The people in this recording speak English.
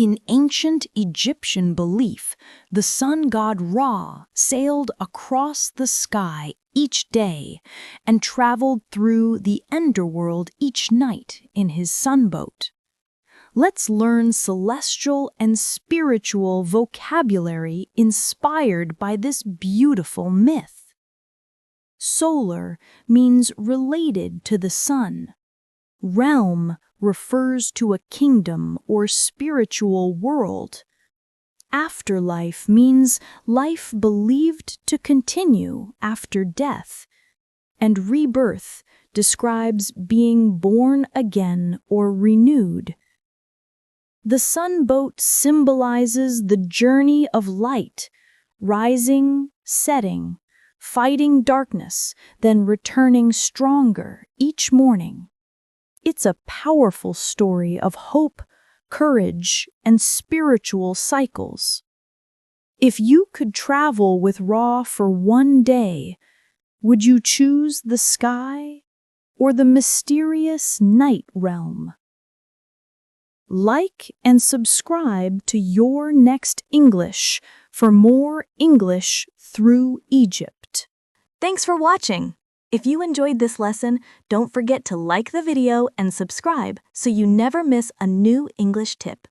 In ancient Egyptian belief, the sun god Ra sailed across the sky each day and traveled through the underworld each night in his sunboat. Let's learn celestial and spiritual vocabulary inspired by this beautiful myth. Solar means related to the sun. Realm refers to a kingdom or spiritual world. Afterlife means life believed to continue after death. And rebirth describes being born again or renewed. The sunboat symbolizes the journey of light, rising, setting, fighting darkness, then returning stronger each morning. It's a powerful story of hope, courage, and spiritual cycles. If you could travel with Ra for one day, would you choose the sky or the mysterious night realm? Like and subscribe to Your Next English for more English through Egypt. Thanks for watching. If you enjoyed this lesson, don't forget to like the video and subscribe so you never miss a new English tip.